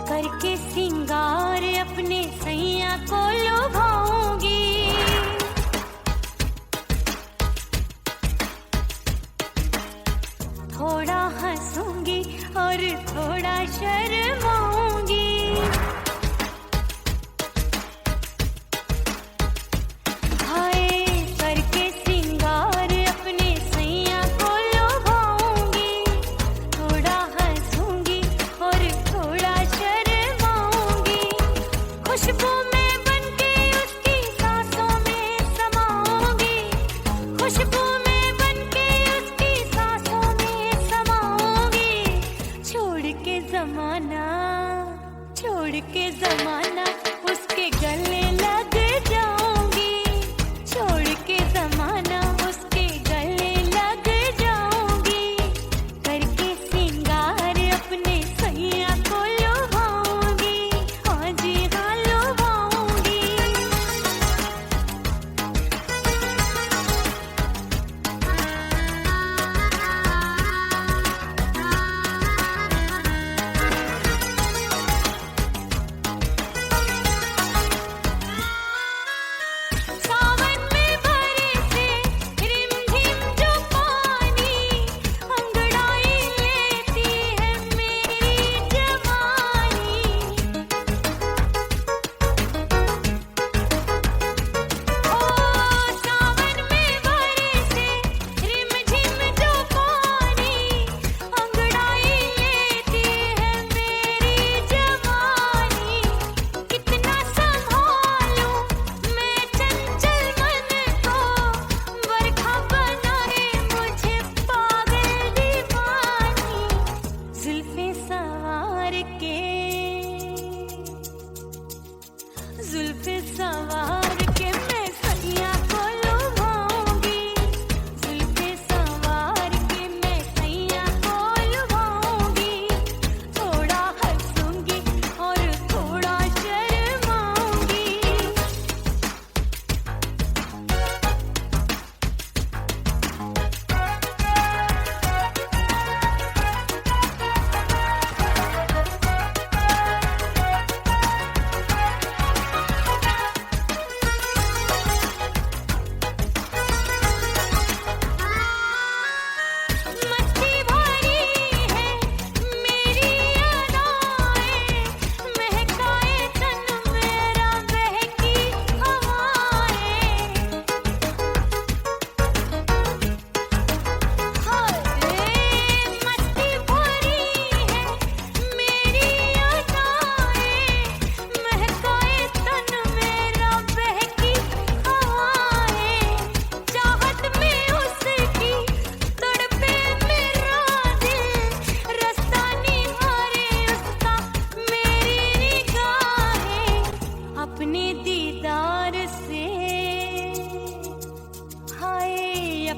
करके सिंगार अपने सैया को लुभाऊंगी।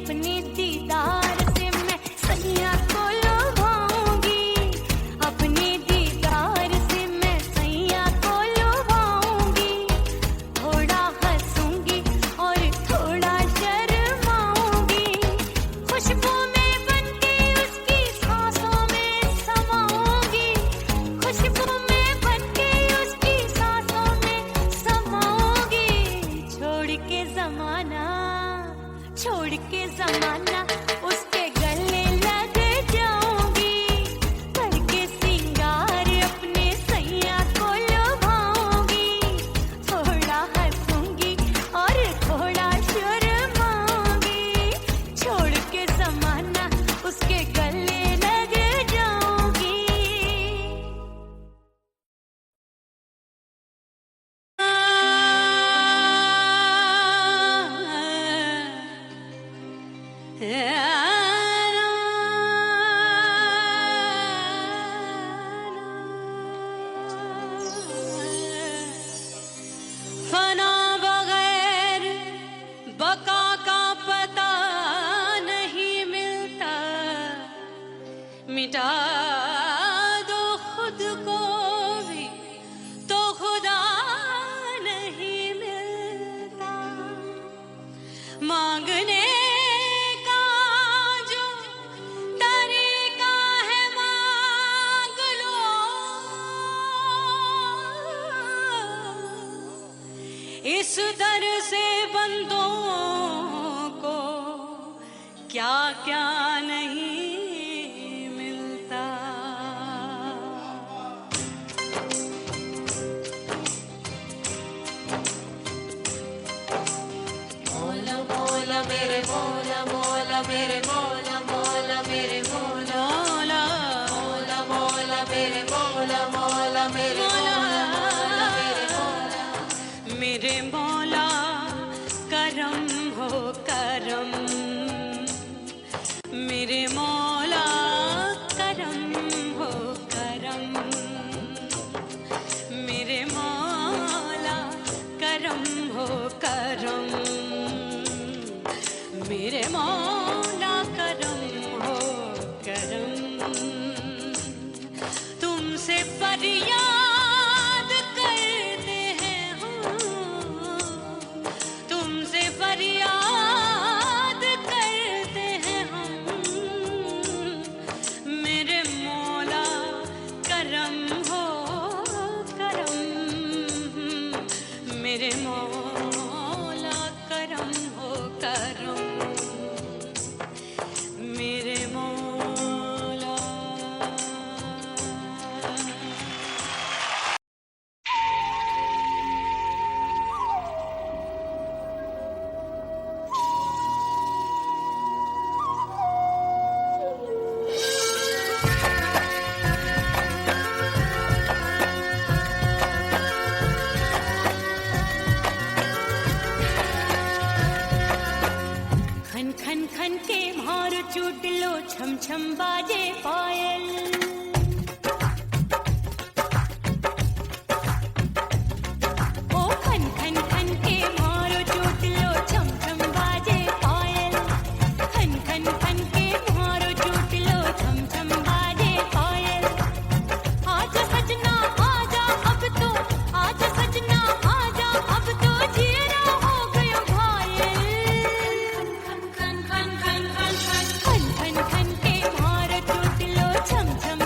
अपने दीदार से मैं सैया को लुभाऊंगी, अपने दीदार से मैं सैया को लुभाऊंगी। थोड़ा हंसूंगी और थोड़ा शर्माऊंगी, खुशबू में बनके उसकी सांसों में समाऊंगी, खुशबू में बनके उसकी सांसों में समाऊंगी। छोड़ के जमाना उसके गले लग जाऊंगी, करके सिंगार अपने सैया को लुभाऊंगी। थोड़ा हंसूंगी और थोड़ा शर्माऊंगी, छोड़ के जमाना उसके गले लग जाऊंगी। फना बगैर बका का पता नहीं मिलता, मिटा दो खुद को भी तो खुदा नहीं मिलता। मांगने का जो तरीका है मांग लो, इस दर से बंदों को क्या क्या नहीं मिलता। मौला मौला मेरे मौला मौला मेरे मौला मौला मेरे मौला मौला मौला मेरे मौला मौला मेरे मौला मेरे मौला मेरे मौला करम हो करम, मेरे मौला करम हो करम, मेरे मौला करम हो करम, मेरे मौला करम हो करम। तुमसे फरियाद करते हैं हम, तुमसे फरियाद करते हैं हम, मेरे मौला करम हो करम, मेरे मौला करम हो करम, मेरे मौला। खन खन खन के मार चूट लो, छम छम बाजे पायल। ओ खन खन खन के मार चूट लो, छम छम बाजे पायल। खन खन खन के मार चूट लो, छम छम बाजे पायल। आजा सजना आजा अब तो, आजा सजना आजा अब तो, जीना हो गयो घायल। खन खन खन खन खन खन खन खन के मार चूट लो, छम छम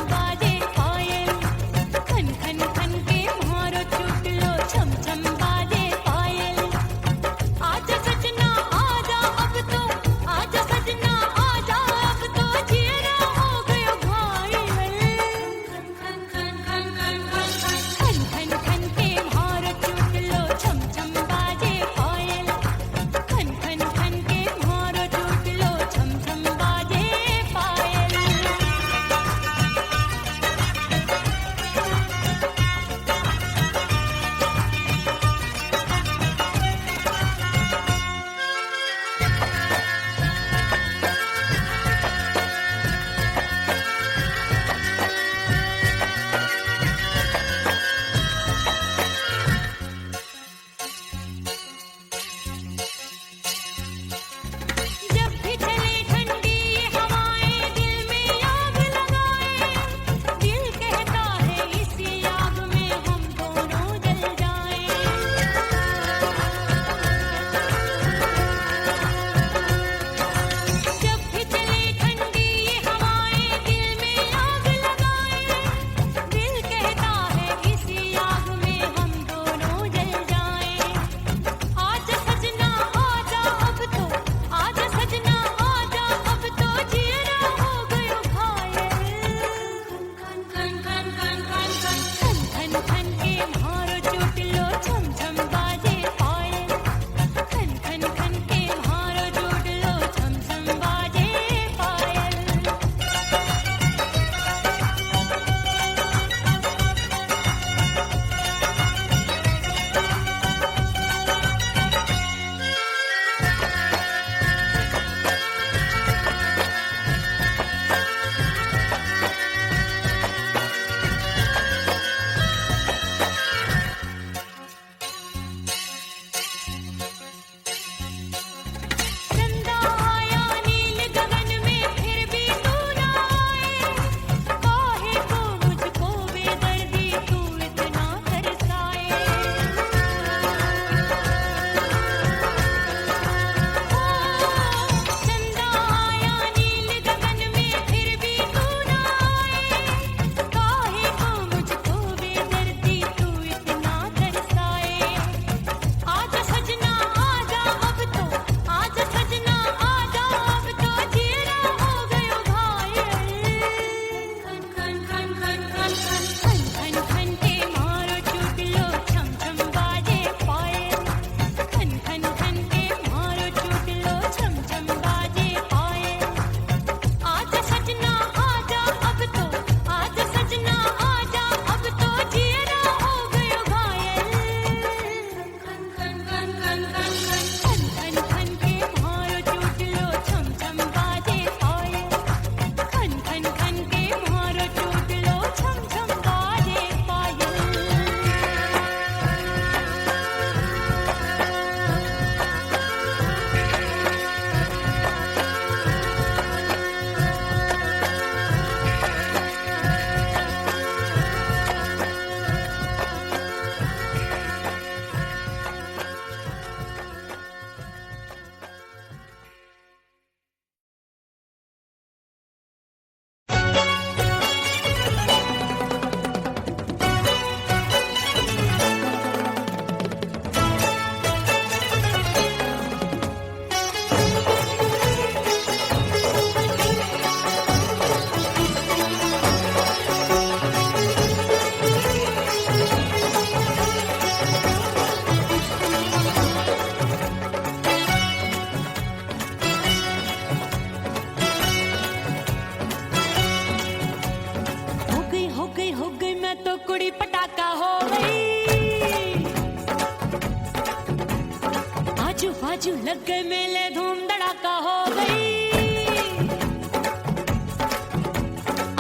लग गए मेले धूम धड़ाका हो गई।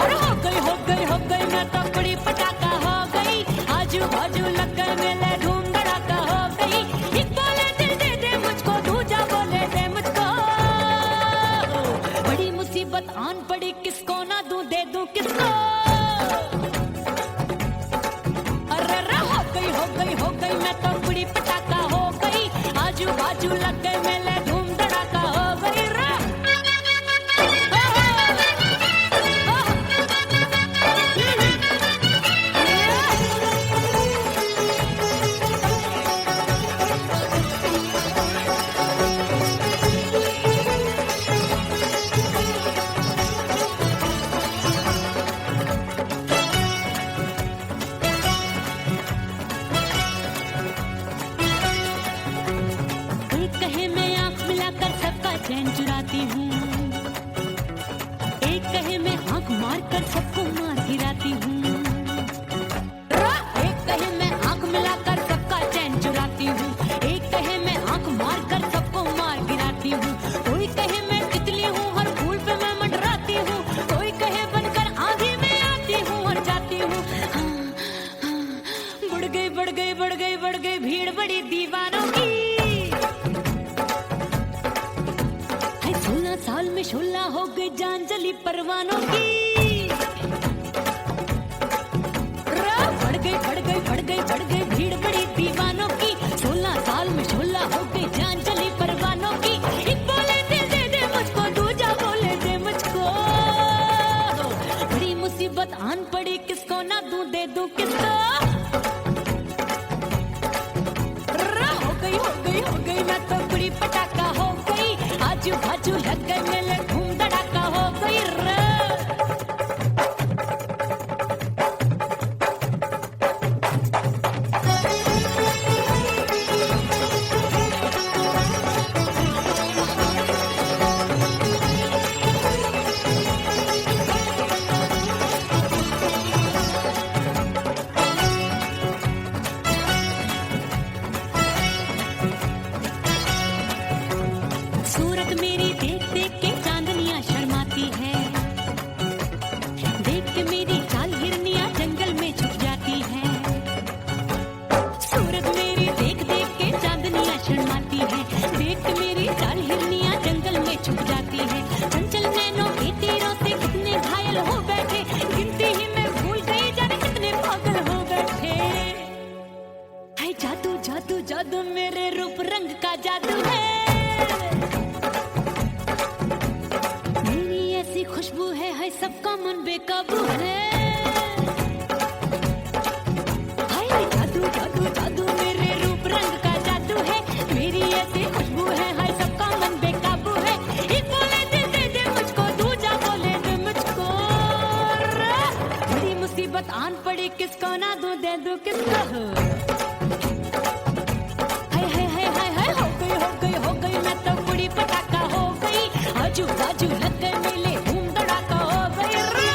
और हो गई मैं तो बड़ी पटाखा हो गई। आजू बाजू लग गए मेले धूम धड़ाका हो गई। एक बोले दिल दे दे मुझको, दूजा बोले दे मुझको। बड़ी मुसीबत आन पड़ी, किसको ना दूं दे दूं किसको। हो गई मैं तो बड़ी पटाखा हो गई। आजू बाजू लग गए मेले धूम धड़ाका हो गई रा। चैन चुराती हूँ, एक कहे मैं आंख मार कर सबको मार गिराती हूँ। एक कहे मैं आंख मिलाकर सबका चैन चुराती हूँ, एक कहे मैं आंख मार कर सबको मार गिराती हूँ। कोई कहे मैं तितली हूँ, हर फूल पे मैं मंडराती हूँ। कोई कहे बनकर आंधी में आती हूँ और जाती हूँ। बढ़ गई भीड़ बड़ी दीवानों की। 16 साल में शोला हो गई जान जली परवानों की। बढ़ गई भीड़ बड़ी दीवानों की। 16 साल में शोला हो गई जान जली परवानों की। एक बोले दिल दे दे मुझको, दूजा बोले दे मुझको। बड़ी मुसीबत आन पड़ी, किसको ना दूं दे दूं किसको। हो गई मैं तो बड़ी पटाखा हो गई। आजू बाजू लग गए मेले धूम धड़ाका हो गई रे। सूरत मेरी देख देख के चांदनियां शर्माती है। देख के मेरी चाल हिरनियां जंगल में छुप जाती है। सूरत मेरी देख देख के चांदनियां शर्माती है। देख के मेरी चाल हिरनियां जंगल में छुप जाती है। चंचल नैनों के तीरों से कितने घायल हो बैठे, गिनती ही मैं भूल गई जाने कितने पागल हो बैठे। हाय जादू जादू जादू मेरे रूप रंग का जादू है। खुशबू है सबका मन बेकाबू है। हाय जादू जादू जादू मेरे रूप रंग का जादू है। मेरी ऐसी खुशबू है सबका मन बेकाबू है। एक बोले दिल दे दे मुझको, दूजा बोले दे मुझको। बड़ी मुसीबत आन पड़ी, किसको ना दूं दे दूं किसको। हो गई मैं तो बड़ी पटाखा हो गई। आजू बाजू लग गए मेले धूम धड़ाका हो गई रे।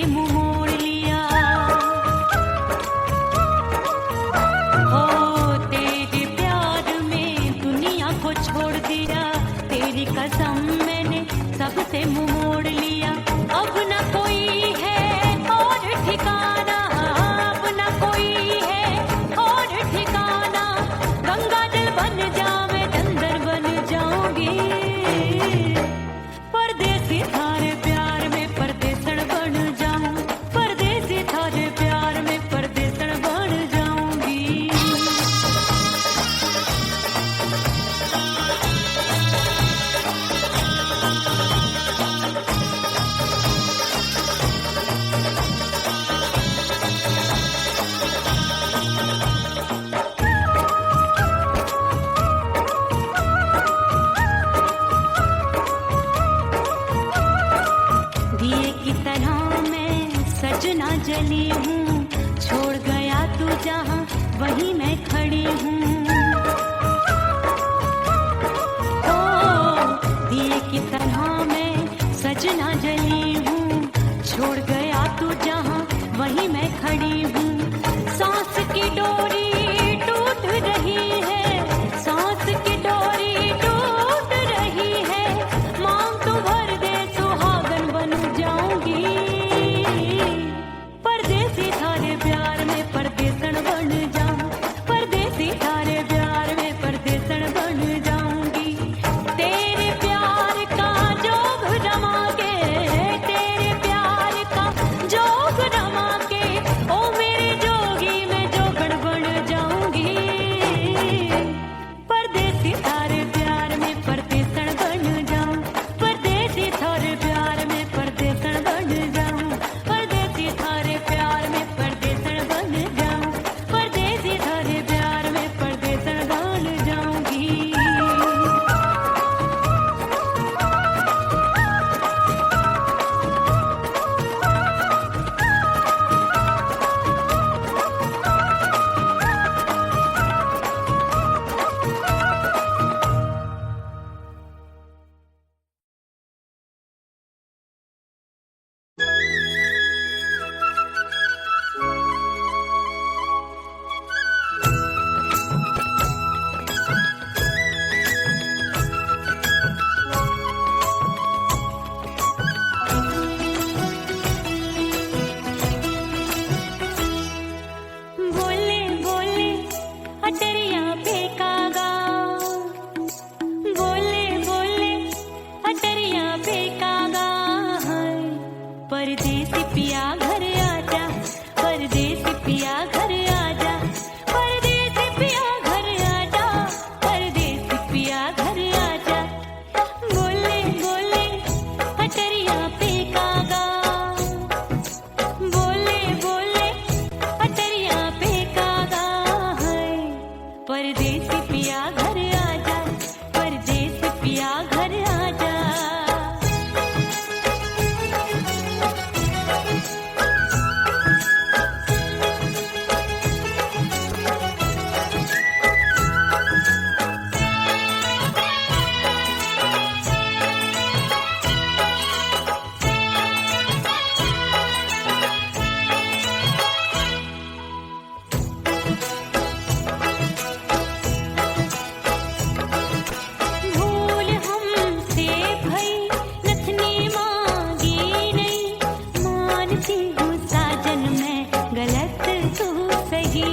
से मुंह मोड़ लिया। हो तेरे प्यार में दुनिया को छोड़ दिया, तेरी कसम मैंने सबसे मुंह मोड़ लिया। अब न कोई है और ठिकाना, अब न कोई है और ठिकाना। गंगा जल बन जावे चंदन बन जाऊंगी, परदेसी थारे प्यार में परदेसण बन जाऊं, परदेसी थारे प्यार में परदेसण बन जाऊंगी। दिए की तरह मैं सजना जली हूँ, छोड़ गया तू जहाँ वहीं मैं खड़ी हूँ। ओ दिए की तरह मैं सजना जली हूँ, छोड़ गया तू जहाँ वहीं मैं खड़ी हूँ। सांस की डोरी टूट रही है, सांस की डोरी टूट रही है। मांग तू भर दे सुहागन बन जाऊंगी, परदेसी थारे प्यार में परदेसण बन जाऊं, परदेसी थारे प्यार में परदेसण बन जाऊंगी। तेरे प्यार का जोग रमा के, तेरे प्यार का जोग रमा के, ओ मेरे जोगी मैं जोगण बन जाऊंगी, परदेसी थारे प्यार में परदेसण बन जाऊं, परदेसी थारे प्यार में परदेसण बन जाऊं, परदेसी थारे प्यार में परदेसण बन जाऊं, परदेसी थारे प्यार में परदेसण बन जाऊंगी। बोले बोले अटरिया फेंकागा, बोले बोले अटरिया फेंकागा। परदेसी पिया घर आजा, परदेसी पिया घर आजा, परदेसी पिया घर आजा, परदेसी पिया घर आजा। बोले बोले अटरिया फेंकागा, बोले बोले अटरिया फेंकागा है। परदेसी पिया घर आजा, परदेसी पिया घर आजा। भूल हमसे भई नथनी मांगी नहीं, मानती हूँ साजन मैं गलत तू सही।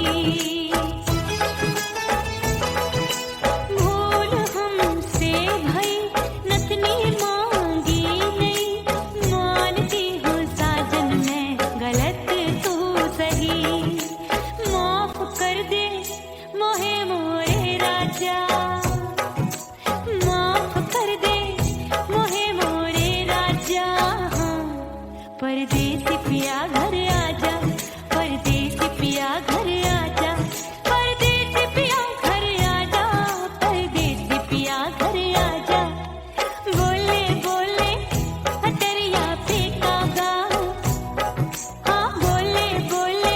भूल हमसे भई नथनी मांगी नहीं, मानती हूँ साजन मैं गलत तू सही। माफ कर दे मोहे मोरे राजा, माफ कर दे मोहे मोरे राजा। परदेसी पिया घर आजा, परदेसी पिया घर आजा, परदेसी पिया घर आजा, परदेसी पिया घर आजा। बोले बोले अटरिया फेंकागा, हाँ बोले बोले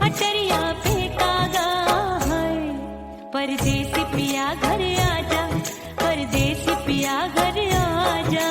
अटरिया फेंकागा है। परदेसी पिया घर आजा, परदेसी पिया घर आजा।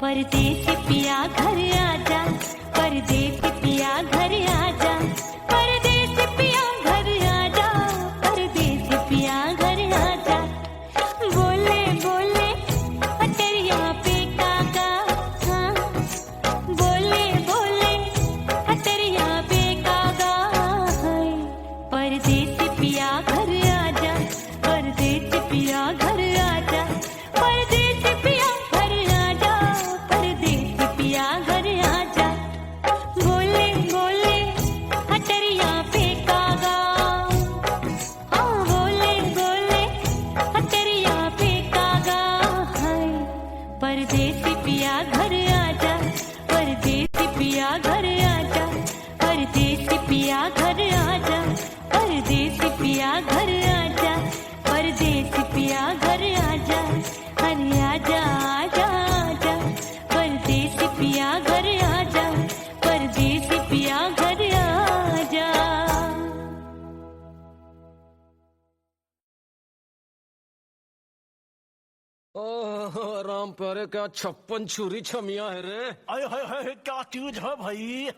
परदेसी पिया घर आजा, परदेसी पिया घर आजा, परदेसी पिया घर आजा, परदेसी पिया घर आजा। बोले बोले अटरिया पे कागा, हाँ बोले बोले अटरिया पे कागा है। परदेसी पिया घर आजा, परदेसी पिया घर आजा, परदेसी पिया घर आजा, परदेसी पिया घर आजा। बोले बोले अटरिया पे कागा, हाँ बोले बोले अटरिया पे कागा है। परदेसी पिया घर आजा, परदेसी पिया घर आजा, परदेसी पिया घर आजा, परदेसी पिया घर आजा, परदेसी पिया घर आजा। अरे आजा आजा आजा, परदेसी पिया घर आजा, परदेसी पिया घर आजा। ओह राम प्यारे, क्या 56 छुरी छमिया है रे। हाय हाय हाय, क्या चीज है भाई?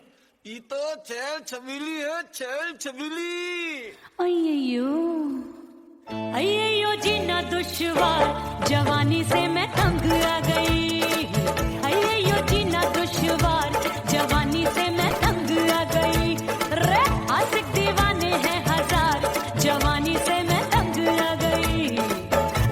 ये तो चैल छबीली है, चैल छबीली। अय्यो अय्यो जीना दुश्वार, जवानी से मैं तंग आ गई। अय्यो जीना दुश्वार, जवानी से मैं तंग आ गई। रे आशिक दीवाने हैं हजार, जवानी से मैं तंग आ गई।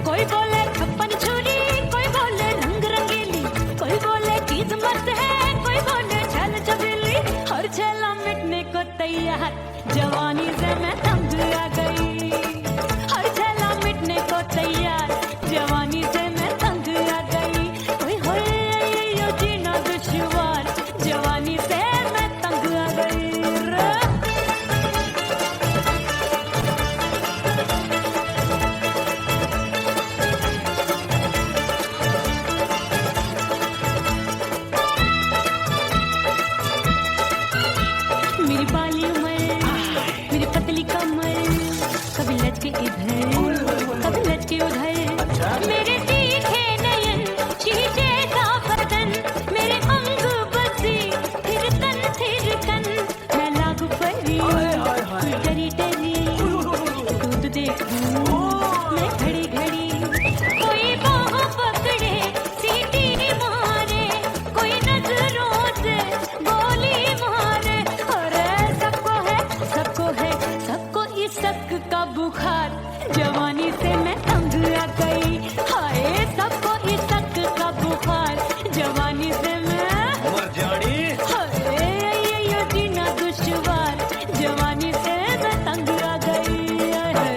कोई बोले 56 छुरी, कोई बोले रंग रंगीली, कोई बोले चीज मस्त है, कोई बोले छल छबीली। हर छला मिटने को तैयार, जवानी से मैं तंग आ गई। हर छला मिटने को तैयार, जवानी से मैं तंग आ गई। ओए होए यो जीना दुश्वार, जवानी से मैं तंग आ गई रे। मेरी बाली उमर, मेरी पतली कमर, कभी लचके इधर कभी लचके उधर। मेरे तीखे नयन, शीशे सा बदन, मेरे अंग बसी थिरकन। मैं लागू परी डरी डरी, दूध देखूं मैं घड़ी घड़ी। कोई बाहों पकड़े सीटी मारे, कोई नजरों से गोली मारे। अरे सबको है सबको इसक का बुखार, जवानी से मैं तंग आ गई। हाय सबको इसक का बुखार, जवानी से मैं मर जानी। हाय यो जीना दुश्वार, जवानी से मैं तंग आ गई। हाय।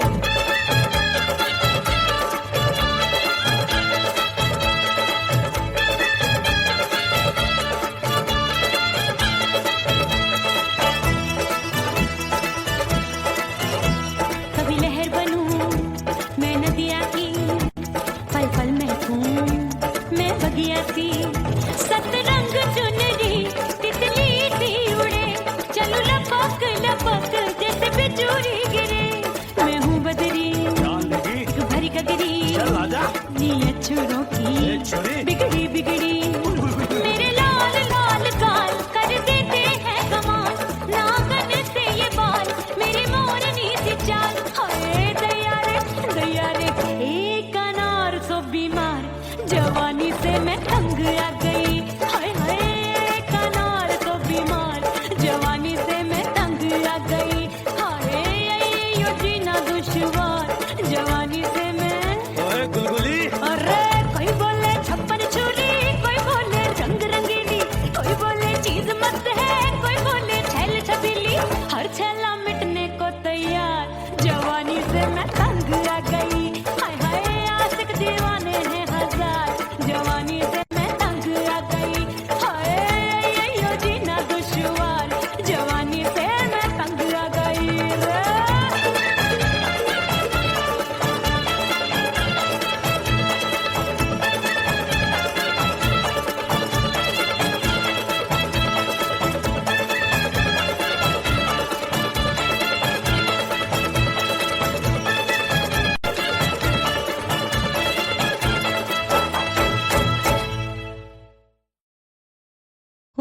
कभी लहर बनूं मैं नदिया की, पल पल महकूं मैं बगिया सी। सतरंग चुनरी तितली सी उड़े, चलूं लपक लपक जैसे बिजुरी गिरे। मैं हूँ बदरी जान लगी? एक भरी गगरी, चल आजा। नीयत छुरों ए की छुरी। बिगड़ी बिगड़ी। मेरे लाल लाल गाल कर देते हैं कमाल, नागन से ये बाल मेरी मोरनी सी चाल। हाय दया रे एक अनार सो बीमार, जवानी से मैं तंग आ गई। हाय हाय एक अनार सो बीमार, जवानी से मैं तंग आ गई। हाय यो जीना दुश्वार, जवानी से मैं। ओए गुलगुली, अरे कोई बोले 56 छुरी, कोई बोले रंग रंगीली, कोई बोले चीज मस्त है, कोई बोले छैल छबीली। हर छला मिटने को तैयार, जवानी से मैं तंग आ गई। हाय हाय आशिक दीवाने हैं हजार, जवानी से मैं तंग आ गई। हाय यो जीना दुश्वार, जवानी से मैं तंग आ गई रे।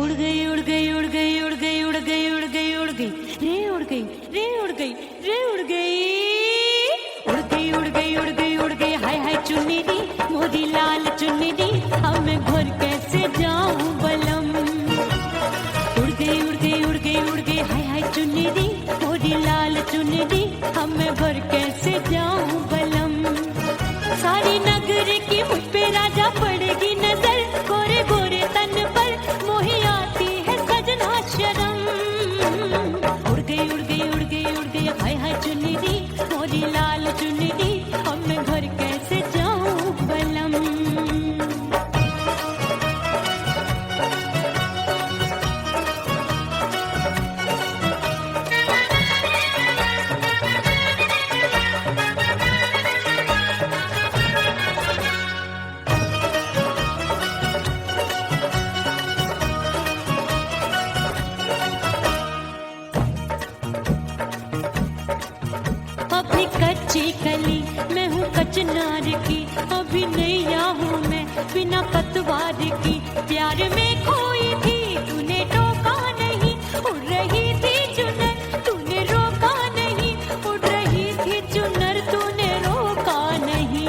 उड़ गई उड़ गई उड़ गई उड़ गई उड़ गई उड़ गई उड़ गई रे उड़ गई रे उड़ गई रे उड़ गई उड़ गई उड़ गई उड़ गई उड़ गई हाय हाय चुन्नी दी मोरी लाल चुन्नी दी अब मैं घर कैसे जाऊं बलम उड़ गई उड़ गई उड़ गई उड़ गई हाय हाय चुन्नी दी मोरी लाल चुन्नी दी अब मैं घर कैसे जाऊं बलम सारी नगर की मुझ पे राजा पड़ेगी नजर गोरे गोरे तन पर मोही आती है सजना शर्म उड़ गई उड़ गई उड़ गई उड़ गई हाय हाय चुन्नी दी मोरी लाल चुन्नी दी अब मैं घर कैसे जाऊं बलम अभी कच्ची कली मैं हूँ कचनार की अभी नैया हूँ मैं बिना पतवार की प्यार में खोई थी तूने टोका नहीं उड़ रही थी चुनर तूने रोका नहीं उड़ रही थी चुनर तूने रोका नहीं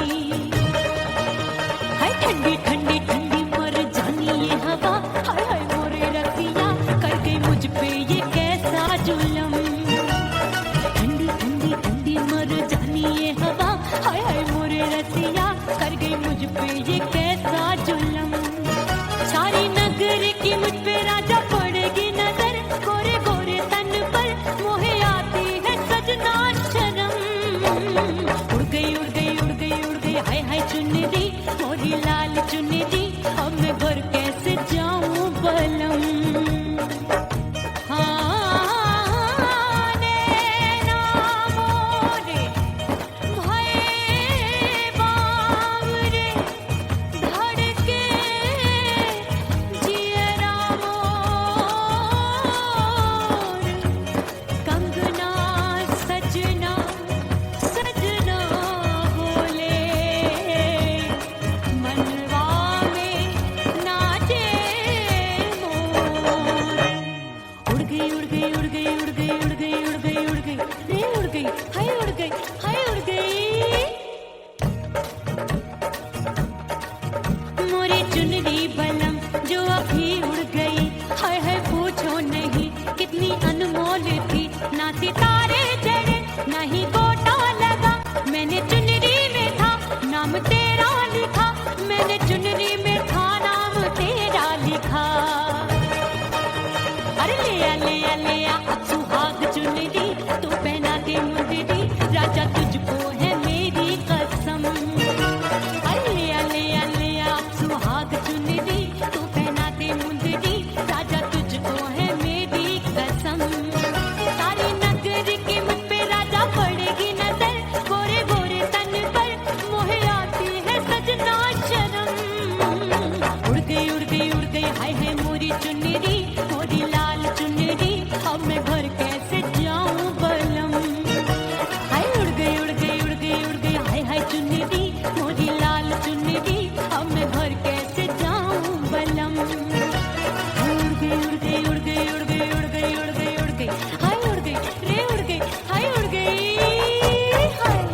हाय ठंडी ठंडी ठंडी मर जानी ये हवा हाय हाय मोरे रतिया कर गई मुझ पे ये कैसा जुलम ठंडी ठंडी ठंडी मर जानी ये हवा हाय हाय मोरे रतिया कर गई मुझ पे ये कैसा जुलम सारी नगर की मुझ पे राजा पड़ेगी नजर गोरे गोरे तन पर मोहे आती है सजना शर्म उड़ गई उड़ गई उड़ गई उड़ गई हाय हाय चुन्नी दी मोरी लाल चुन्नी दी अब मैं घर कैसे जाऊं बलम चुनरी बलम जो अभी उड़ गई हाय हाय पूछो नहीं कितनी अनमोल थी ना सितारे जड़े ना ही गोटा लगा मैंने चुनरी में था नाम तेरा लिखा मैंने चुनरी में था नाम तेरा लिखा अरे ले आ अब सुहाग चुनरी तू पहना के मुंदरी राजा तुझको है मेरी कसम अरे ले आ सुहाग चुनरी तू पहना दे मुंदरी राजा तुझको है मेरी कसम सारी नगर की मुझ पे राजा पड़ेगी नजर गोरे गोरे तन पर मोहे आती है सजना शर्म उड़ गई हाय हाय मोरी चुनरी मोरी लाल चुनरी अब मैं घर कैसे जाऊं बलम हाय उड़ गई हाय हाय चुनरी मोरी लाल चुनरी अब मैं घर कैसे जाऊं बलम उड़ गई उड़ गई उड़ गई उड़ गई उड़ गई उड़ गई हाय उड़ गई रे उड़ गई हाय उड़ गई हाय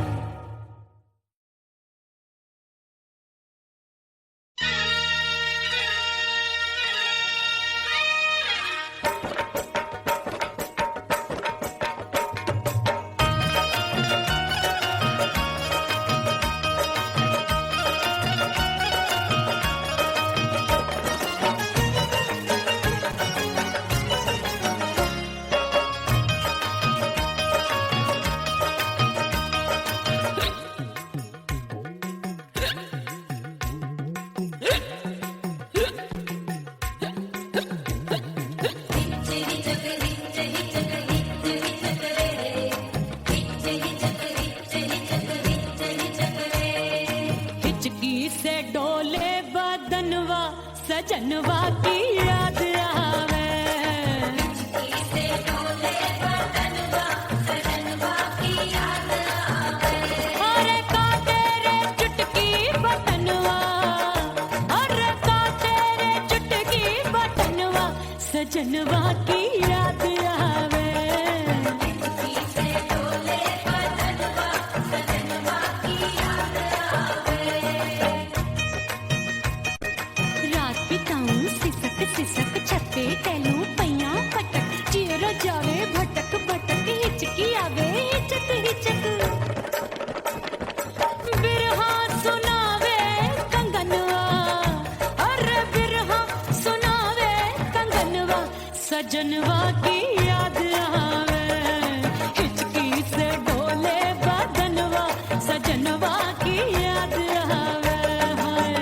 सजनवा की याद आवे अरे का तेरे चुटकी बटनवा अरे का तेरे चुटकी बटनवा सजनवा की याद आवे। रात बिताऊं सिसक सिसक छत्ते टैलू पैया पटक चेहरा जावे भटक भटक हिचकी आवे हिचक हिचक। बिरहा सुनावे कंगनवा अरे बिरहा सुनावे कंगनवा सजनवा की याद आवे। हिचकी से डोले बदनवा सजनवा की याद आवे। हाय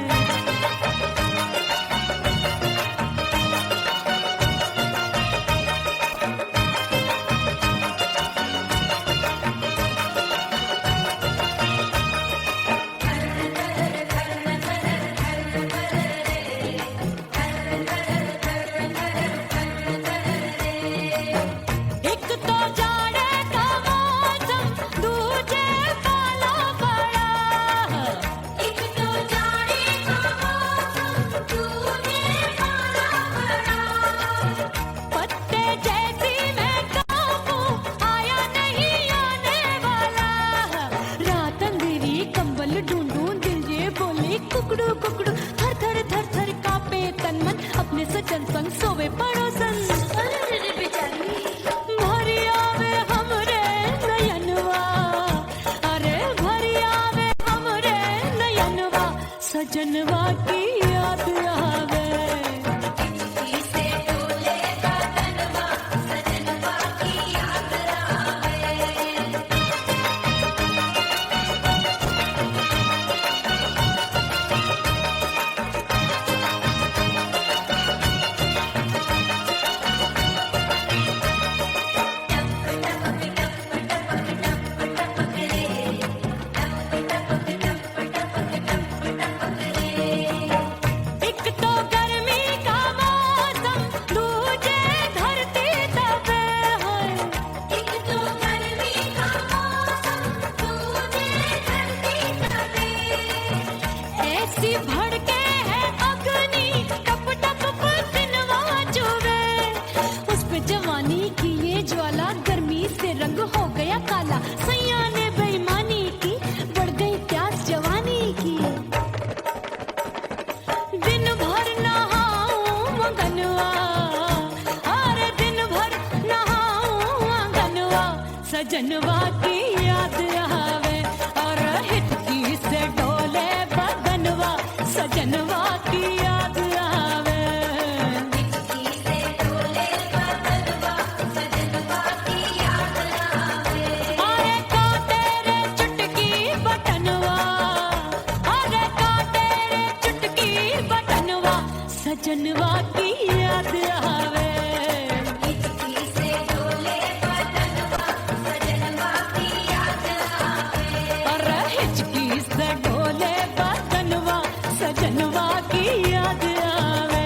एक तो जाड़े का मौसम दूजे पाला बड़ा। एक तो जाड़े का मौसम दूजे पाला बड़ा। पत्ते जैसी मैं काबू आया नहीं आने वाला। रात अंधेरी कंबल ढूंढूं दिल ये बोले कुकड़ू कुकड़ू थर थर थर थर कांपे तन मन अपने सजन संग सोवे पड़ोसन। भरी आवे हमरे नयनवा अरे भरी आवे हमरे नयनवा सजनवा की याद आवे। एक तो गर्मी का मौसम दूजे धरती तपे है। एक तो गर्मी का मौसम दूजे धरती तपे। ऐसी भड़के है अग्नि टप टप पसीनवा चुभे। उस पे जवानी की ये ज्वाला गर्मी से रंग हो गया काला। सैया ने बेईमानी की बढ़ गई प्यास जवानी की। दिन भर नहाऊं आंगनवा अरे दिन भर नहाऊं आंगनवा सजनवा की याद आवे। और हिचकी से डोले बदनवा सजनवा की याद आवे। अरे का तेरे चुटकी बटनवा अरे का तेरे चुटकी बटनवा सजनवा की याद आवे। अरे हिचकी से डोले बदनवा सजनवा की याद आवे।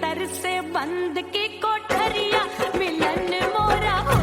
भीतर से बंद की कोठरिया मिलन मोरा हो